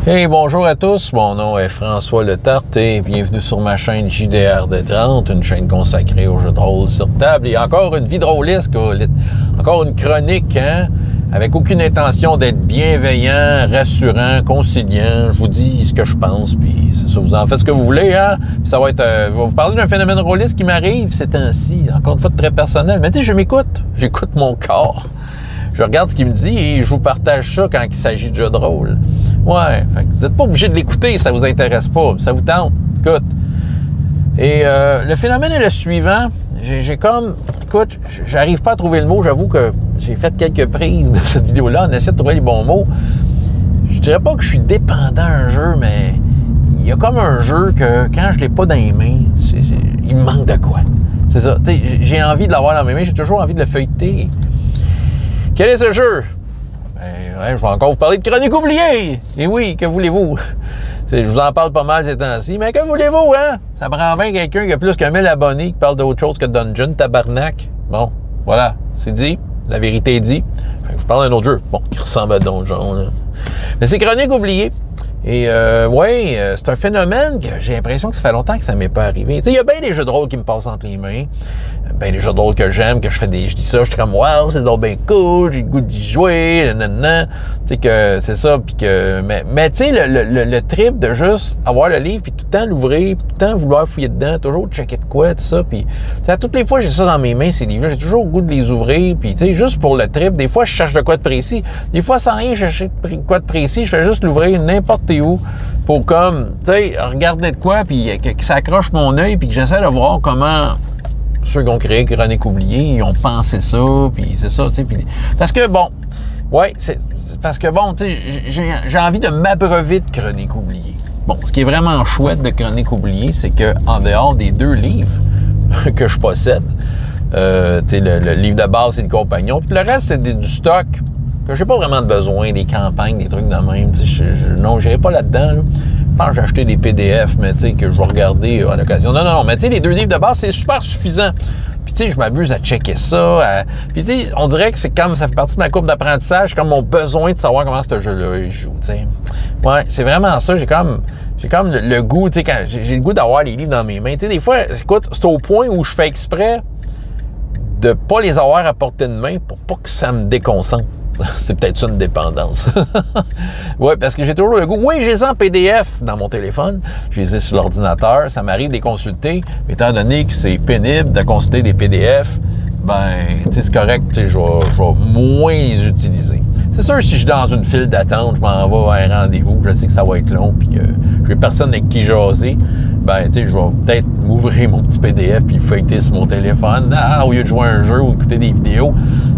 Hey, bonjour à tous, mon nom est François Letarte et bienvenue sur ma chaîne JDR-D30, une chaîne consacrée aux jeux de rôle sur table et encore une vie drôliste, encore une chronique, hein, avec aucune intention d'être bienveillant, rassurant, conciliant. Je vous dis ce que je pense, puis c'est ça, vous en faites ce que vous voulez, hein. Puis ça va être, je vais vous parler d'un phénomène rôliste qui m'arrive ces temps-ci, encore une fois très personnel, mais tu sais, j'écoute mon corps. Je regarde ce qu'il me dit et je vous partage ça quand il s'agit de jeux de rôle. Ouais, fait que vous n'êtes pas obligé de l'écouter si ça vous intéresse pas. Ça vous tente, écoute. Et le phénomène est le suivant. Écoute, j'arrive pas à trouver le mot. J'avoue que j'ai fait quelques prises de cette vidéo-là. On essaie de trouver les bons mots. Je dirais pas que je suis dépendant à un jeu, mais il y a comme un jeu que quand je l'ai pas dans les mains, il me manque de quoi. C'est ça. J'ai envie de l'avoir dans mes mains. J'ai toujours envie de le feuilleter. Quel est ce jeu? Ben, je vais encore vous parler de Chronique oubliée! Et oui, que voulez-vous? Je vous en parle pas mal ces temps-ci, mais que voulez-vous, hein? Ça prend bien quelqu'un qui a plus que 1000 abonnés qui parle d'autre chose que Dungeon, tabarnak. Bon, voilà, c'est dit. La vérité est dit. Je vous parle d'un autre jeu, bon, qui ressemble à Donjon, là. Mais c'est Chronique oubliée. Et c'est un phénomène que j'ai l'impression que ça fait longtemps que ça m'est pas arrivé. Tu sais, il y a bien des jeux de rôle qui me passent entre les mains. Ben, les jeux de rôle que j'aime, que je dis ça, je suis comme, wow, c'est donc bien cool, j'ai le goût d'y jouer, nanana. Tu sais, que c'est ça, puis que, mais tu sais, le trip de juste avoir le livre, puis tout le temps l'ouvrir, puis tout le temps vouloir fouiller dedans, toujours checker de quoi, tout ça, puis, à toutes les fois, j'ai ça dans mes mains, ces livres-là, j'ai toujours le goût de les ouvrir, puis, tu sais, juste pour le trip, des fois, je cherche de quoi de précis, des fois, sans rien chercher de quoi de précis, je fais juste l'ouvrir n'importe où, pour comme, tu sais, regarder de quoi, puis que ça accroche mon œil, puis que j'essaie de voir comment ceux qui ont créé Chronique oubliée, ils ont pensé ça, puis c'est ça, tu sais, parce que, bon, ouais, c'est parce que, bon, tu sais, j'ai envie de m'abreuver de Chronique oubliée. Bon, ce qui est vraiment chouette de Chronique oubliée, c'est que en dehors des 2 livres que je possède, tu sais, le livre de base, c'est le compagnon, puis le reste, c'est du stock que j'ai pas vraiment de besoin, des campagnes, des trucs de même, tu sais, non, j'irai pas là-dedans, là. Je pense que j'ai acheté des PDF, mais tu sais, que je vais regarder à l'occasion. Non, mais tu sais, les 2 livres de base, c'est super suffisant. Puis tu sais, je m'abuse à checker ça. Puis tu sais, on dirait que c'est comme, ça fait partie de ma courbe d'apprentissage, comme mon besoin de savoir comment ce jeu-là il joue, tu sais. Ouais, c'est vraiment ça. J'ai comme le goût, tu sais, quand j'ai le goût d'avoir les livres dans mes mains. Tu sais, des fois, écoute, c'est au point où je fais exprès de pas les avoir à portée de main pour pas que ça me déconcentre. C'est peut-être ça une dépendance. Oui, parce que j'ai toujours le goût. Oui, j'ai les en PDF dans mon téléphone. Je les ai sur l'ordinateur. Ça m'arrive de les consulter. Mais étant donné que c'est pénible de consulter des PDF, ben, tu sais, c'est correct. Tu sais, je vais moins les utiliser. C'est sûr, si je suis dans une file d'attente, je m'en vais vers un rendez-vous, je sais que ça va être long, puis que j'ai personne avec qui jaser, ben, tu sais, je vais peut-être m'ouvrir mon petit PDF puis le feuilleter sur mon téléphone, au lieu de jouer à un jeu ou écouter des vidéos.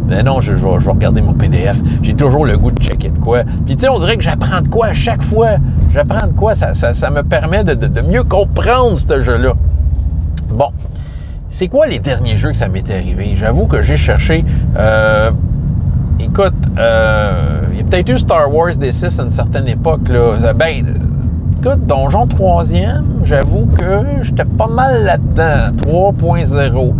Mais non, je vais regarder mon PDF. J'ai toujours le goût de checker de quoi. Puis, tu sais, on dirait que j'apprends de quoi à chaque fois. J'apprends de quoi. Ça me permet de mieux comprendre ce jeu-là. Bon. C'est quoi les derniers jeux que ça m'est arrivé? J'avoue que j'ai cherché... Écoute, il y a peut-être eu Star Wars D6 à une certaine époque, là. Ben, écoute, Donjon 3e, j'avoue que j'étais pas mal là-dedans. 3.0.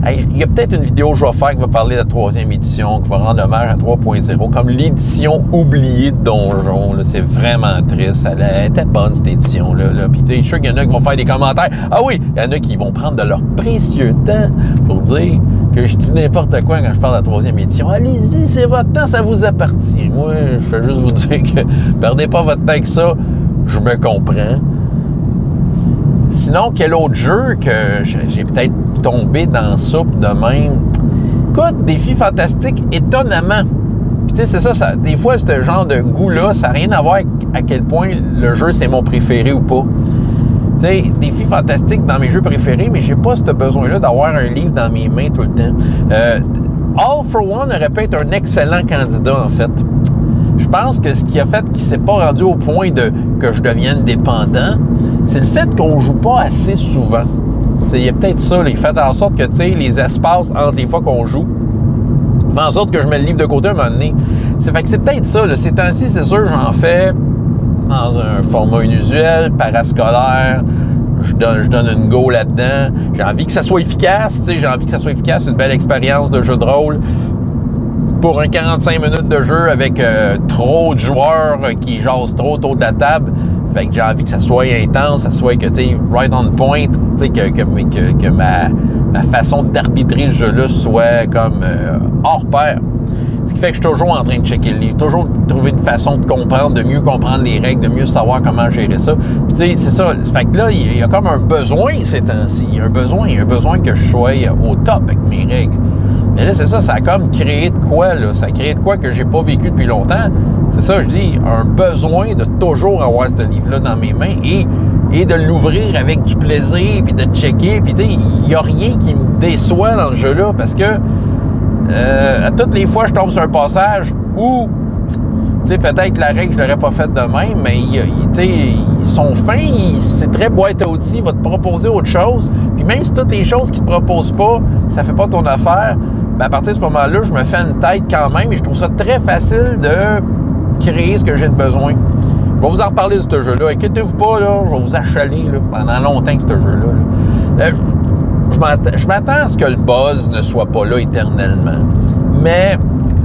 Hey, il y a peut-être une vidéo que je vais faire qui va parler de la 3e édition, qui va rendre hommage à 3.0, comme l'édition oubliée de Donjon. C'est vraiment triste. Elle était bonne, cette édition-là. Puis, tu sais, je suis sûr qu'il y en a qui vont faire des commentaires. Ah oui, il y en a qui vont prendre de leur précieux temps pour dire que je dis n'importe quoi quand je parle de la 3e édition. Allez-y, c'est votre temps, ça vous appartient. Moi, je fais juste vous dire que perdez pas votre temps avec ça. Je me comprends. Sinon, quel autre jeu que j'ai peut-être tombé dans ça de même? Écoute, Défi fantastique, étonnamment. Puis tu sais, c'est ça, des fois, ce genre de goût-là, ça n'a rien à voir avec à quel point le jeu, c'est mon préféré ou pas. Tu sais, Défi fantastique, c'est dans mes jeux préférés, mais j'ai pas ce besoin-là d'avoir un livre dans mes mains tout le temps. All for One aurait pu être un excellent candidat, en fait. Je pense que ce qui a fait qu'il ne s'est pas rendu au point que je devienne dépendant, c'est le fait qu'on joue pas assez souvent. Il y a peut-être ça, là, il fait en sorte que les espaces entre les fois qu'on joue font en sorte que je mets le livre de côté à un moment donné. C'est peut-être ça. Là. Ces temps-ci, c'est sûr, j'en fais dans un format inusuel, parascolaire. Je donne une go là-dedans. J'ai envie que ça soit efficace. J'ai envie que ça soit efficace. Une belle expérience de jeu de rôle. pour un 45 minutes de jeu avec trop de joueurs qui jasent trop autour de la table. Fait que j'ai envie que ça soit intense, ça soit que tu sais, right on point, tu sais, que ma façon d'arbitrer ce jeu-là soit comme hors pair. Ce qui fait que je suis toujours en train de checker le livre, toujours trouver une façon de comprendre, de mieux comprendre les règles, de mieux savoir comment gérer ça. Puis tu sais, c'est ça. Fait que là, il y a comme un besoin ces temps-ci. Il y a un besoin que je sois au top avec mes règles. Mais là, c'est ça, ça a comme créé de quoi, là? Ça a créé de quoi que j'ai pas vécu depuis longtemps. C'est ça, je dis, un besoin de toujours avoir ce livre-là dans mes mains et de l'ouvrir avec du plaisir, puis de checker. Puis tu sais, il n'y a rien qui me déçoit dans le jeu-là parce que à toutes les fois, je tombe sur un passage où, tu sais, peut-être que la règle, je l'aurais pas faite de même, mais, tu sais, ils sont fins, c'est très boîte à outils, il va te proposer autre chose. Puis même si toutes les choses qu'ils te proposent pas, ça fait pas ton affaire, ben à partir de ce moment-là, je me fais une tête quand même et je trouve ça très facile de créer ce que j'ai de besoin. Je vais vous en reparler de ce jeu-là. Inquiétez-vous pas, là, je vais vous achaler là, pendant longtemps que ce jeu-là. Là. Je m'attends à ce que le buzz ne soit pas là éternellement. Mais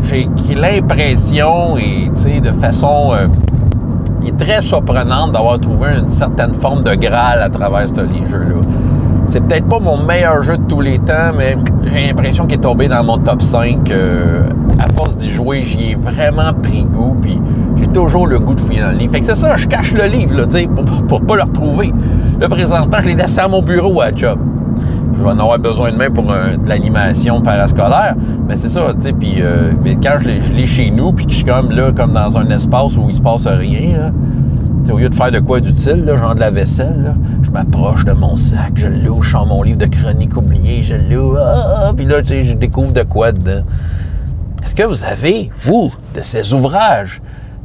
j'ai l'impression, et tu sais, de façon très surprenante d'avoir trouvé une certaine forme de Graal à travers ce jeu-là. C'est peut-être pas mon meilleur jeu de tous les temps, mais j'ai l'impression qu'il est tombé dans mon top 5. À force d'y jouer, j'y ai vraiment pris goût, puis j'ai toujours le goût de fouiller dans le livre. Fait que c'est ça, je cache le livre, là, tu sais, pour pas le retrouver. Là, présentement, je l'ai laissé à mon bureau à job. Je vais en avoir besoin demain pour de l'animation parascolaire, mais c'est ça, tu sais, puis quand je l'ai chez nous, puis que je suis comme là, comme dans un espace où il se passe rien, là, au lieu de faire de quoi d'utile, là, genre de la vaisselle, là, je m'approche de mon sac, je l'ouvre, je sors mon livre de chroniques oubliées, je l'ouvre, puis là, tu sais, je découvre de quoi dedans. Est-ce que vous avez, vous, de ces ouvrages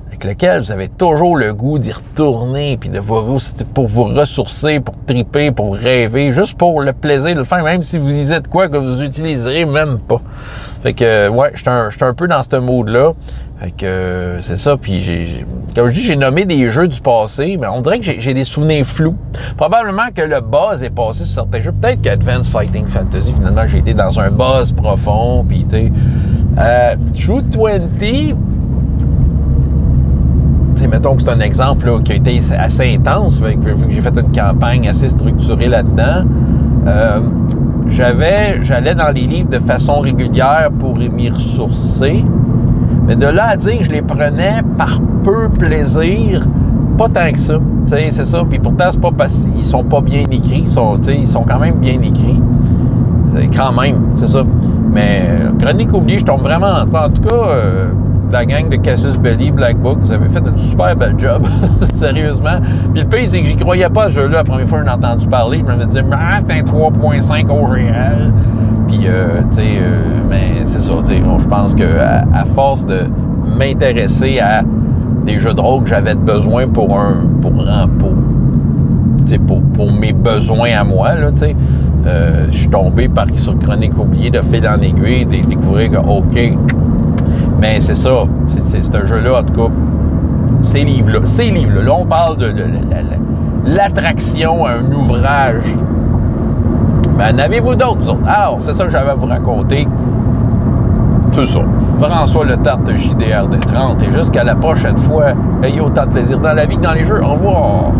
avec lesquels vous avez toujours le goût d'y retourner, puis de pour vous ressourcer, pour triper, pour rêver, juste pour le plaisir de le faire, même si vous lisez de quoi que vous utiliserez même pas. Fait que, ouais, je suis un peu dans ce mood-là. Fait que, c'est ça. Puis, comme je dis, j'ai nommé des jeux du passé, mais on dirait que j'ai des souvenirs flous. Probablement que le buzz est passé sur certains jeux. Peut-être qu'Advanced Fighting Fantasy, finalement, j'ai été dans un buzz profond, puis, tu sais, True 20, mettons que c'est un exemple là, qui a été assez intense, vu que j'ai fait une campagne assez structurée là-dedans. J'allais dans les livres de façon régulière pour m'y ressourcer. Mais de là à dire que je les prenais par peu plaisir, pas tant que ça. C'est ça. Puis pourtant, c'est pas parce qu'ils sont pas bien écrits. Ils sont quand même bien écrits. C'est quand même, c'est ça. Mais Chronique oubliée, je tombe vraiment en tout cas, la gang de Casus Belli, Black Book, vous avez fait une super belle job, sérieusement. Puis le pire, c'est que j'y croyais pas à ce jeu-là la première fois que j'ai entendu parler. Je me disais, t'as un 3.5 OGL. Puis, tu sais, mais c'est ça, tu sais, je pense qu'à force de m'intéresser à des jeux de rôle que j'avais besoin pour mes besoins à moi, là, tu sais, je suis tombé sur Chronique oubliée de fil en aiguille, de découvrir que, OK, mais c'est ça, c'est un jeu-là, en tout cas, ces livres-là, là, on parle de l'attraction à un ouvrage. Mais en avez-vous d'autres, autres? Alors, c'est ça que j'avais à vous raconter. C'est ça. François Letarte, JDR de 30. Et jusqu'à la prochaine fois, ayez autant de plaisir dans la vie que dans les jeux. Au revoir!